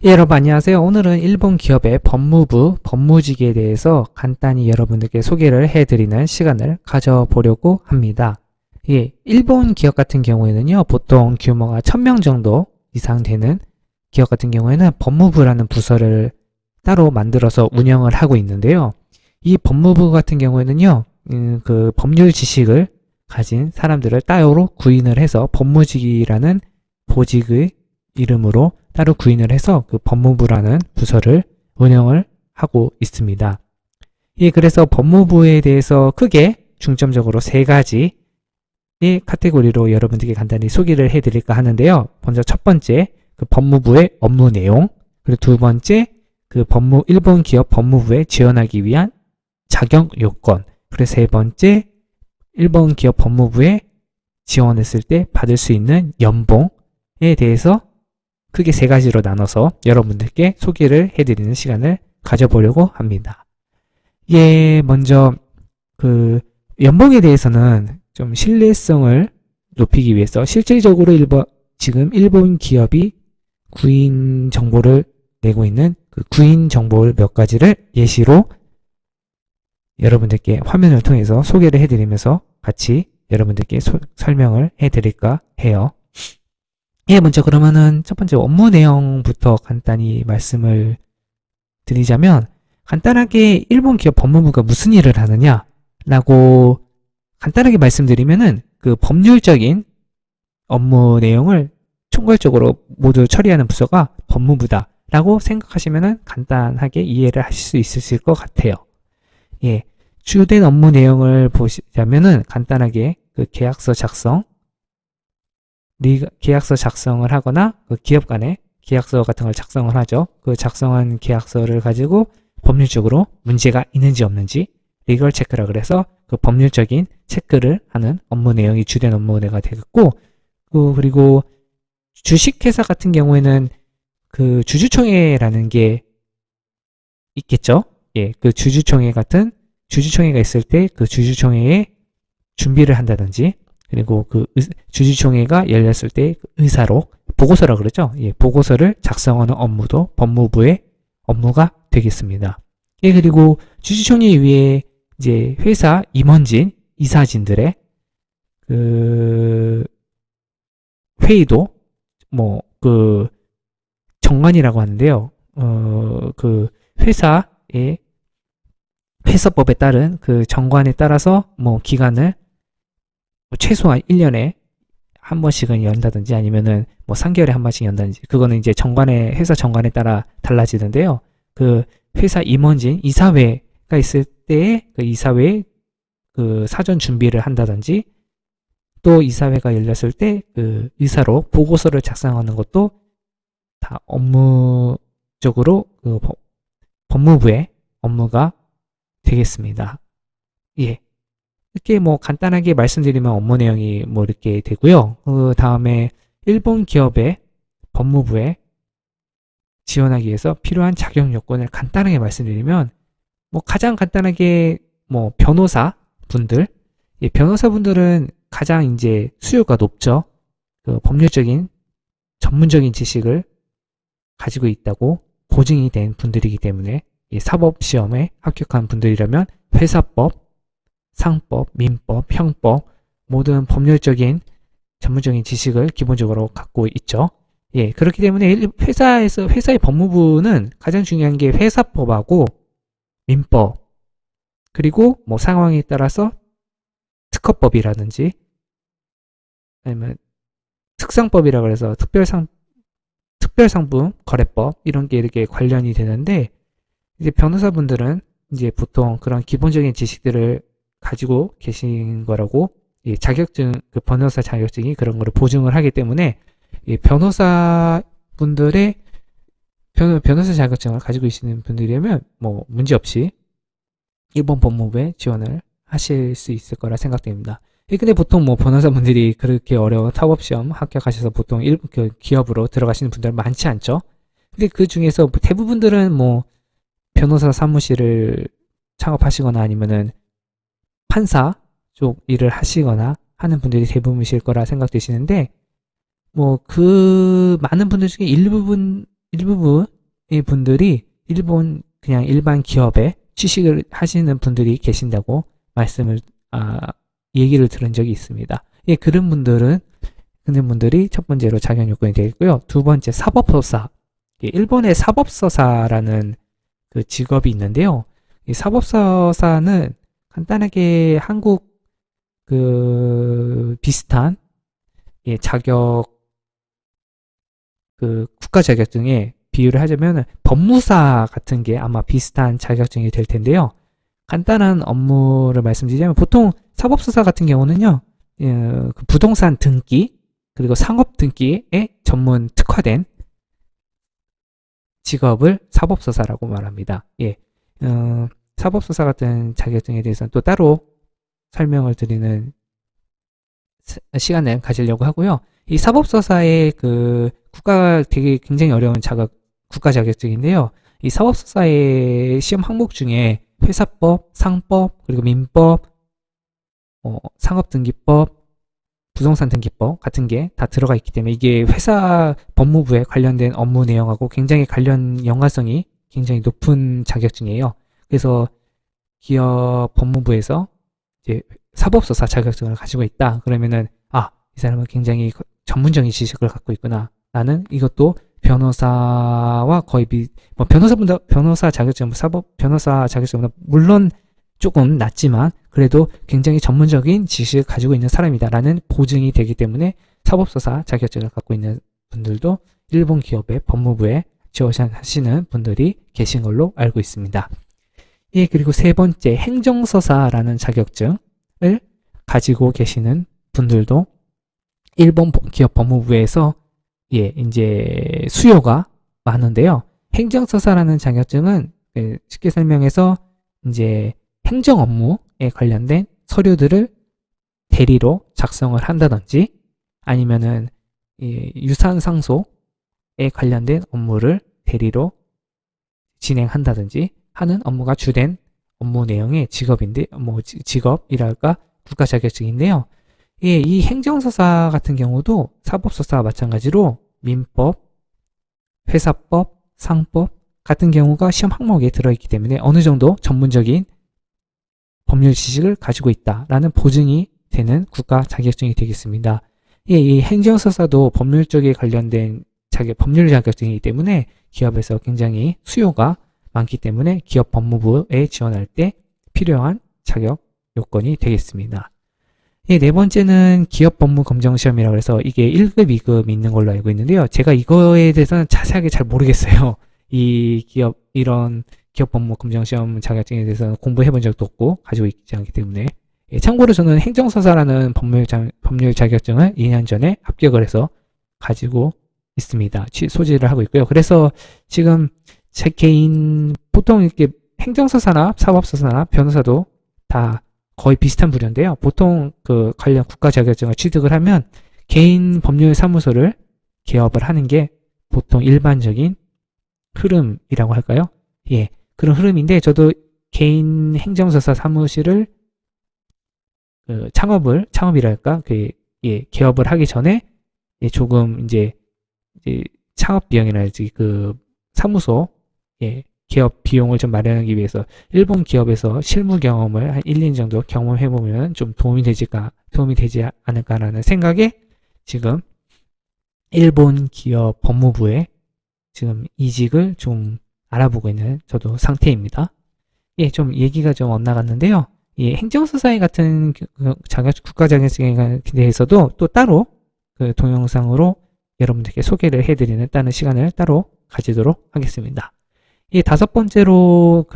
예, 여러분 안녕하세요. 오늘은 일본 기업의 법무부, 법무직에 대해서 간단히 여러분들께 소개를 해드리는 시간을 가져보려고 합니다. 예, 일본 기업 같은 경우에는요, 보통 규모가 1000명 정도 이상 되는 기업 같은 경우에는 법무부라는 부서를 따로 만들어서 운영을 하고 있는데요. 이 법무부 같은 경우에는요, 그 법률 지식을 가진 사람들을 따로 구인을 해서 법무직이라는 보직의 이름으로 따로 구인을 해서 그 법무부라는 부서를 운영을 하고 있습니다. 예, 그래서 법무부에 대해서 크게 중점적으로 세 가지의 카테고리로 여러분들께 간단히 소개를 해드릴까 하는데요. 먼저 첫 번째, 그 법무부의 업무 내용, 그리고 두 번째, 그 일본 기업 법무부에 지원하기 위한 자격 요건, 그리고 세 번째, 일본 기업 법무부에 지원했을 때 받을 수 있는 연봉에 대해서 크게 세 가지로 나눠서 여러분들께 소개를 해드리는 시간을 가져보려고 합니다. 예, 먼저 그 연봉에 대해서는 좀 신뢰성을 높이기 위해서 실질적으로 지금 일본 기업이 구인 정보를 내고 있는 그 구인 정보를 몇 가지를 예시로 여러분들께 화면을 통해서 소개를 해드리면서 같이 여러분들께 설명을 해드릴까 해요. 예, 먼저 그러면은 첫 번째 업무 내용부터 간단히 말씀을 드리자면, 간단하게 일본 기업 법무부가 무슨 일을 하느냐라고 간단하게 말씀드리면은 그 법률적인 업무 내용을 총괄적으로 모두 처리하는 부서가 법무부다라고 생각하시면은 간단하게 이해를 하실 수 있으실 것 같아요. 예, 주된 업무 내용을 보시자면은 간단하게 그 계약서 작성을 하거나 그 기업 간에 계약서 같은 걸 작성을 하죠. 그 작성한 계약서를 가지고 법률적으로 문제가 있는지 없는지 리걸 체크라 그래서 그 법률적인 체크를 하는 업무 내용이 주된 업무 내가 되겠고, 그리고 주식회사 같은 경우에는 그 주주총회라는 게 있겠죠. 예, 그 주주총회가 있을 때 그 주주총회에 준비를 한다든지, 그리고 그 주주총회가 열렸을 때 의사로 보고서라 그러죠. 예, 보고서를 작성하는 업무도 법무부의 업무가 되겠습니다. 예, 그리고 주주총회 위에 이제 회사 임원진, 이사진들의 그 회의도 그 정관이라고 하는데요. 그 회사법에 따른 그 정관에 따라서 기간을 최소한 1년에 한 번씩은 연다든지 아니면은 3개월에 한 번씩 연다든지, 그거는 이제 회사 정관에 따라 달라지는데요. 그 회사 임원진, 이사회가 있을 때 그 이사회에 그 사전 준비를 한다든지, 또 이사회가 열렸을 때 그 의사로 보고서를 작성하는 것도 다 업무적으로 그 법무부의 업무가 되겠습니다. 예. 이렇게 간단하게 말씀드리면 업무 내용이 이렇게 되고요. 그 다음에 일본 기업의 법무부에 지원하기 위해서 필요한 자격 요건을 간단하게 말씀드리면, 가장 간단하게 변호사분들, 변호사분들은 가장 이제 수요가 높죠. 그 법률적인 전문적인 지식을 가지고 있다고 보증이 된 분들이기 때문에 사법시험에 합격한 분들이라면 회사법, 상법, 민법, 형법 모든 법률적인 전문적인 지식을 기본적으로 갖고 있죠. 예, 그렇기 때문에 회사의 법무부는 가장 중요한 게 회사법하고 민법, 그리고 상황에 따라서 특허법이라든지 아니면 특상법이라고 해서 특별상품 거래법 이런 게 이렇게 관련이 되는데, 이제 변호사분들은 이제 보통 그런 기본적인 지식들을 가지고 계신 거라고, 자격증, 그 변호사 자격증이 그런 거를 보증을 하기 때문에 변호사분들의 변호사 자격증을 가지고 계시는 분들이라면 문제없이 일본 법무부에 지원을 하실 수 있을 거라 생각됩니다. 근데 보통 변호사분들이 그렇게 어려운 사법시험 합격하셔서 보통 그 기업으로 들어가시는 분들 많지 않죠. 근데 그 중에서 대부분들은 변호사 사무실을 창업하시거나 아니면은 판사 쪽 일을 하시거나 하는 분들이 대부분이실 거라 생각되시는데, 그 많은 분들 중에 일부분 이 분들이 그냥 일반 기업에 취직을 하시는 분들이 계신다고 얘기를 들은 적이 있습니다. 예, 그런 분들이 첫 번째로 자격 요건이 되겠고요. 두 번째, 사법서사. 예, 일본의 사법서사라는 그 직업이 있는데요. 이 사법서사는 간단하게 한국 비슷한 자격 국가 자격증에 비유를 하자면 법무사 같은 게 아마 비슷한 자격증이 될 텐데요. 간단한 업무를 말씀드리자면 보통 사법서사 같은 경우는요, 부동산 등기 그리고 상업 등기에 전문 특화된 직업을 사법서사라고 말합니다. 예, 사법서사 같은 자격증에 대해서는 또 따로 설명을 드리는 시간을 가지려고 하고요. 이 사법서사의 되게 굉장히 어려운 국가 자격증인데요. 이 사법서사의 시험 항목 중에 회사법, 상법, 그리고 민법, 상업등기법, 부동산등기법 같은 게 다 들어가 있기 때문에 이게 회사 법무부에 관련된 업무 내용하고 굉장히 연관성이 굉장히 높은 자격증이에요. 그래서 기업 법무부에서 이제 사법서사 자격증을 가지고 있다. 그러면은 이 사람은 굉장히 전문적인 지식을 갖고 있구나. 나는 이것도 변호사와 거의 변호사 자격증보다 물론 조금 낮지만 그래도 굉장히 전문적인 지식을 가지고 있는 사람이다라는 보증이 되기 때문에 사법서사 자격증을 갖고 있는 분들도 일본 기업의 법무부에 지원하시는 분들이 계신 걸로 알고 있습니다. 예, 그리고 세 번째, 행정서사라는 자격증을 가지고 계시는 분들도 일본 기업 법무부에서 이제 수요가 많은데요. 행정서사라는 자격증은 쉽게 설명해서 이제 행정 업무에 관련된 서류들을 대리로 작성을 한다든지 아니면은 유산 상속에 관련된 업무를 대리로 진행한다든지 하는 업무가 주된 업무 내용의 직업이랄까 국가 자격증인데요. 예, 이 행정서사 같은 경우도 사법서사와 마찬가지로 민법, 회사법, 상법 같은 경우가 시험 항목에 들어있기 때문에 어느 정도 전문적인 법률 지식을 가지고 있다라는 보증이 되는 국가 자격증이 되겠습니다. 예, 이 행정서사도 법률 쪽에 관련된 법률 자격증이기 때문에 기업에서 굉장히 수요가 많기 때문에 기업 법무부에 지원할 때 필요한 자격 요건이 되겠습니다. 예, 네 번째는 기업 법무 검정 시험이라고 해서 이게 1급, 2급이 있는 걸로 알고 있는데요. 제가 이거에 대해서는 자세하게 잘 모르겠어요. 이런 기업 법무 검정 시험 자격증에 대해서는 공부해 본 적도 없고 가지고 있지 않기 때문에 예, 참고로 저는 행정서사라는 법률 자격증을 2년 전에 합격을 해서 가지고 있습니다. 소지를 하고 있고요. 그래서 지금 제 개인 보통 이렇게 행정서사나 사법서사나 변호사도 다 거의 비슷한 분야인데요. 보통 관련 국가 자격증을 취득을 하면 개인 법률 사무소를 개업을 하는 게 보통 일반적인 흐름이라고 할까요? 예, 그런 흐름인데 저도 개인 행정서사 사무실을 창업이랄까 개업을 하기 전에 조금 이제 창업 비용이라든지 사무소 기업 비용을 좀 마련하기 위해서 일본 기업에서 실무 경험을 한 1, 2년 정도 경험해보면 좀 도움이 되지 않을까라는 생각에 지금 일본 기업 법무부에 지금 이직을 좀 알아보고 있는 저도 상태입니다. 예, 좀 얘기가 좀 엇나갔는데요. 예, 행정서사회 같은 국가 자격증에 대해서도 또 따로 동영상으로 여러분들께 소개를 해드리는 다른 시간을 따로 가지도록 하겠습니다. 이 다섯 번째로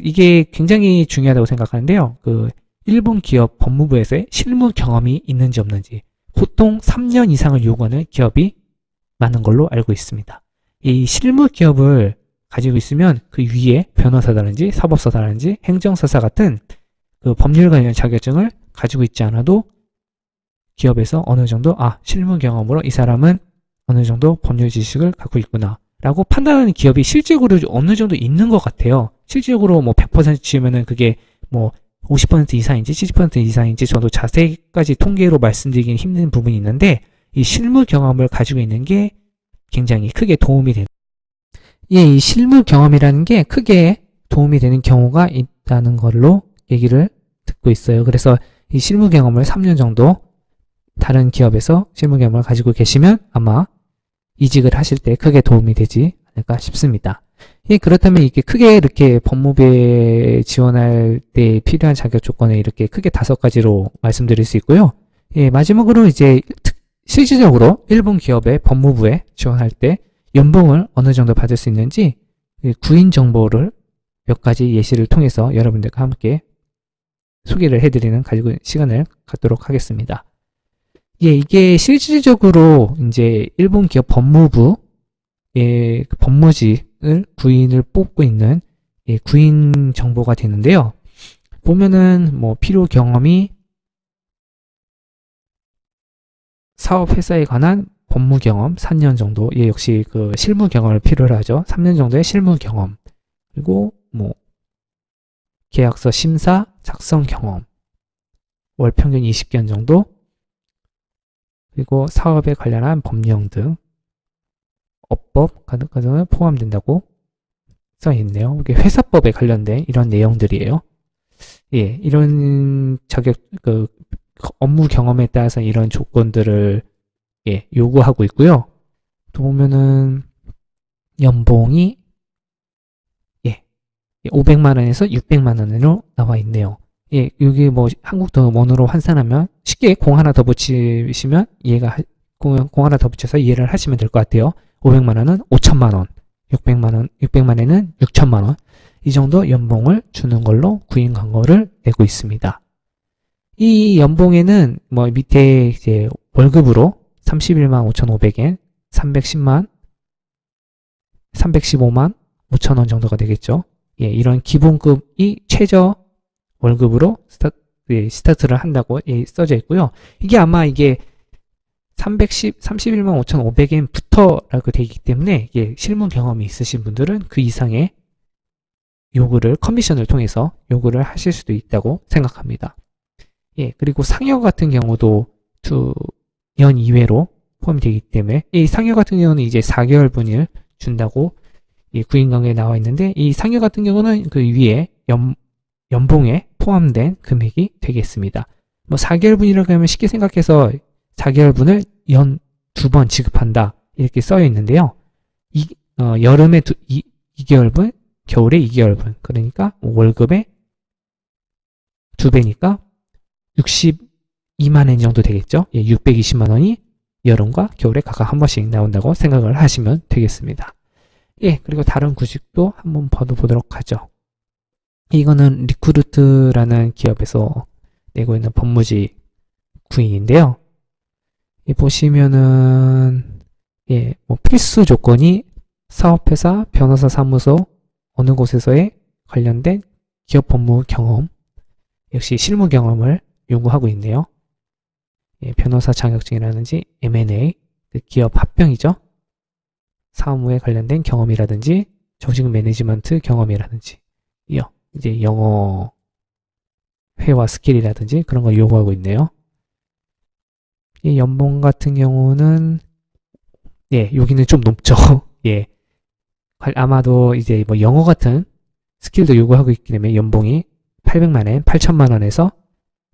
이게 굉장히 중요하다고 생각하는데요. 일본 기업 법무부에서의 실무 경험이 있는지 없는지 보통 3년 이상을 요구하는 기업이 많은 걸로 알고 있습니다. 이 실무 기업을 가지고 있으면 그 위에 변호사라든지 사법서사라든지 행정서사 같은 법률 관련 자격증을 가지고 있지 않아도 기업에서 어느 정도 실무 경험으로 이 사람은 어느 정도 법률 지식을 갖고 있구나 라고 판단하는 기업이 실질적으로 어느 정도 있는 것 같아요. 실질적으로 100% 치면은 그게 50% 이상인지 70% 이상인지 저도 자세히까지 통계로 말씀드리긴 힘든 부분이 있는데 이 실무 경험을 가지고 있는 게 굉장히 크게 도움이 된다. 예, 이 실무 경험이라는 게 크게 도움이 되는 경우가 있다는 걸로 얘기를 듣고 있어요. 그래서 이 실무 경험을 3년 정도 다른 기업에서 실무 경험을 가지고 계시면 아마 이직을 하실 때 크게 도움이 되지 않을까 싶습니다. 예, 그렇다면 이게 크게 이렇게 법무부에 지원할 때 필요한 자격 조건을 이렇게 크게 5가지로 말씀드릴 수 있고요. 예, 마지막으로 이제 실질적으로 일본 기업의 법무부에 지원할 때 연봉을 어느 정도 받을 수 있는지 구인 정보를 몇 가지 예시를 통해서 여러분들과 함께 소개를 해드리는 가지고 시간을 갖도록 하겠습니다. 예, 이게 실질적으로 이제 일본 기업 법무부의 법무직을 구인을 뽑고 있는 구인 정보가 되는데요. 보면은 뭐 필요 경험이 사업 회사에 관한 법무 경험 3년 정도, 예, 역시 그 실무 경험을 필요로 하죠. 3년 정도의 실무 경험. 그리고 뭐 계약서 심사 작성 경험, 월 평균 20건 정도, 그리고 사업에 관련한 법령 등 업법 과정을 포함된다고 써 있네요. 이게 회사법에 관련된 이런 내용들이에요. 예, 이런 자격 업무 경험에 따라서 이런 조건들을 예, 요구하고 있고요. 또 보면은 연봉이 예, 500만 원에서 600만 원으로 나와 있네요. 예, 여기 뭐 한국 원으로 환산하면 쉽게 공 하나 더 붙이시면 공 하나 더 붙여서 이해를 하시면 될 것 같아요. 500만 원은 5천만 원, 600만에는 6천만 원. 이 정도 연봉을 주는 걸로 구인 광고를 내고 있습니다. 이 연봉에는 뭐 밑에 이제 월급으로 31만 5,500엔, 315만 5천 원 정도가 되겠죠. 예, 이런 기본급이 최저 월급으로 스타트를 한다고 써져 있고요. 이게 아마 이게 31만 5,500엔부터라고 되어 있기 때문에 이게 실무 경험이 있으신 분들은 그 이상의 요구를 커미션을 통해서 요구를 하실 수도 있다고 생각합니다. 예, 그리고 상여 같은 경우도 2년 이외로 포함이 되기 때문에 이 상여 같은 경우는 이제 4개월분을 준다고 이 구인관계에 나와 있는데 이 상여 같은 경우는 그 위에 연봉에 포함된 금액이 되겠습니다. 뭐 4개월분이라고 하면 쉽게 생각해서 4개월분을 연 2번 지급한다 이렇게 써 있는데요. 여름에 2개월분, 겨울에 2개월분, 그러니까 월급의 2배니까 62만 엔 정도 되겠죠. 예, 620만 원이 여름과 겨울에 각각 한 번씩 나온다고 생각을 하시면 되겠습니다. 예, 그리고 다른 구직도 한번 보도록 하죠. 이거는 리크루트라는 기업에서 내고 있는 법무직 구인인데요. 예, 보시면은 예, 뭐 필수 조건이 사업회사, 변호사 사무소 어느 곳에서의 관련된 기업 법무 경험, 역시 실무 경험을 요구하고 있네요. 예, 변호사 자격증이라든지 M&A, 그 기업 합병이죠. 사무에 관련된 경험이라든지 조직 매니지먼트 경험이라든지 이제 영어 회화 스킬이라든지 그런 걸 요구하고 있네요. 이 연봉 같은 경우는 예, 여기는 좀 높죠. 예. 아마도 이제 뭐 영어 같은 스킬도 요구하고 있기 때문에 연봉이 800만 엔, 8천만 원에서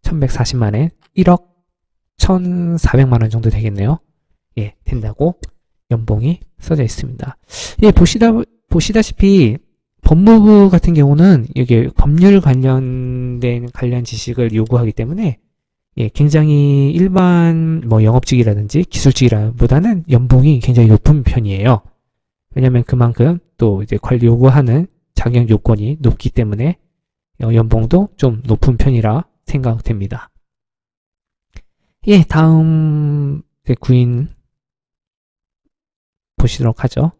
1140만 엔, 1억 1,400만 원 정도 되겠네요. 예, 된다고 연봉이 써져 있습니다. 예, 보시다시피 법무부 같은 경우는 이게 법률 관련 지식을 요구하기 때문에 예, 굉장히 일반 뭐 영업직이라든지 기술직이라보다는 연봉이 굉장히 높은 편이에요. 왜냐하면 그만큼 또 이제 관리 요구하는 자격 요건이 높기 때문에 연봉도 좀 높은 편이라 생각됩니다. 예, 다음 구인 보시도록 하죠.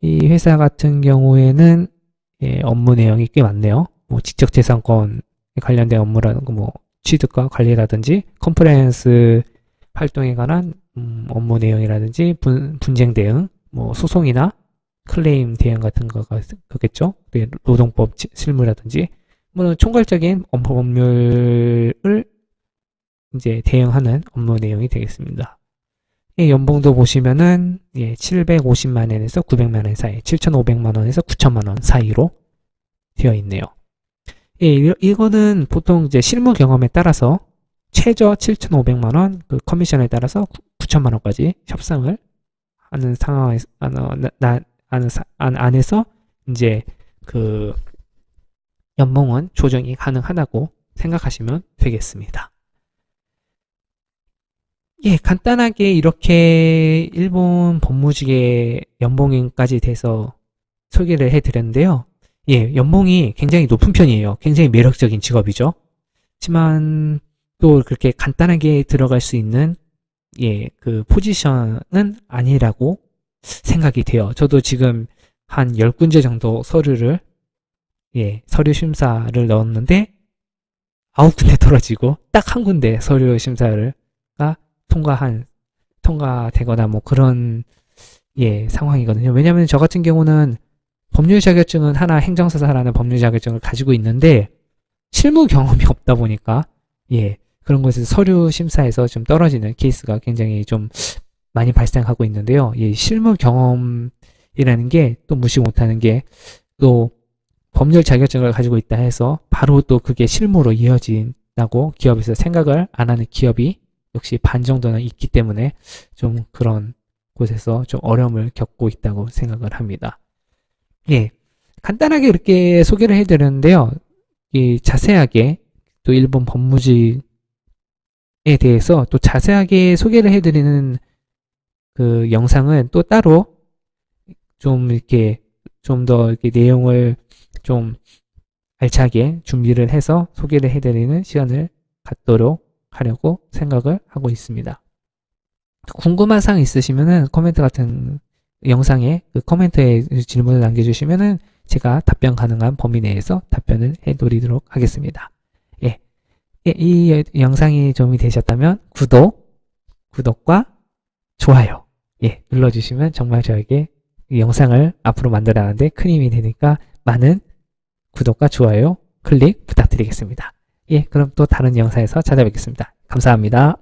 이 회사 같은 경우에는 예, 업무 내용이 꽤 많네요. 뭐 지적재산권에 관련된 업무라는 거, 뭐 취득과 관리라든지 컴플라이언스 활동에 관한 업무 내용이라든지 분쟁 대응, 뭐 소송이나 클레임 대응 같은 거가 그겠죠. 노동법 실무라든지 뭐 총괄적인 법률을 이제 대응하는 업무 내용이 되겠습니다. 예, 연봉도 보시면은 750만 원에서 900만 원 사이, 7,500만 원에서 9천만 원 사이로 되어 있네요. 예, 이거는 보통 이제 실무 경험에 따라서 최저 7,500만 원, 그 커미션에 따라서 9천만 원까지 협상을 하는 상황에서 안에서 이제 그 연봉은 조정이 가능하다고 생각하시면 되겠습니다. 예, 간단하게 이렇게 일본 법무직의 연봉까지 돼서 소개를 해드렸는데요. 예, 연봉이 굉장히 높은 편이에요. 굉장히 매력적인 직업이죠. 하지만 또 그렇게 간단하게 들어갈 수 있는 그 포지션은 아니라고 생각이 돼요. 저도 지금 한 10군데 정도 서류를 서류 심사를 넣었는데 9군데 떨어지고 딱 한 군데 서류 심사가 통과되거나 뭐 그런 상황이거든요. 왜냐하면 저 같은 경우는 법률 자격증은 하나, 행정사사라는 법률 자격증을 가지고 있는데 실무 경험이 없다 보니까 그런 것에서 서류 심사에서 좀 떨어지는 케이스가 굉장히 좀 많이 발생하고 있는데요. 실무 경험이라는 게 또 무시 못하는 게 또 법률 자격증을 가지고 있다 해서 바로 또 그게 실무로 이어진다고 기업에서 생각을 안 하는 기업이 역시 반 정도는 있기 때문에 좀 그런 곳에서 좀 어려움을 겪고 있다고 생각을 합니다. 간단하게 이렇게 소개를 해드렸는데요. 자세하게 또 일본 법무직에 대해서 또 자세하게 소개를 해드리는 그 영상은 또 따로 좀 이렇게 좀 더 이렇게 내용을 좀 알차게 준비를 해서 소개를 해드리는 시간을 갖도록 하려고 생각을 하고 있습니다. 궁금한 사항 있으시면은 코멘트 같은 영상에 그 코멘트에 질문을 남겨주시면은 제가 답변 가능한 범위 내에서 답변을 해드리도록 하겠습니다. 이 영상이 도움이 되셨다면 구독과 좋아요 눌러주시면 정말 저에게 이 영상을 앞으로 만들어가는데 큰 힘이 되니까 많은 구독과 좋아요 클릭 부탁드리겠습니다. 그럼 또 다른 영상에서 찾아뵙겠습니다. 감사합니다.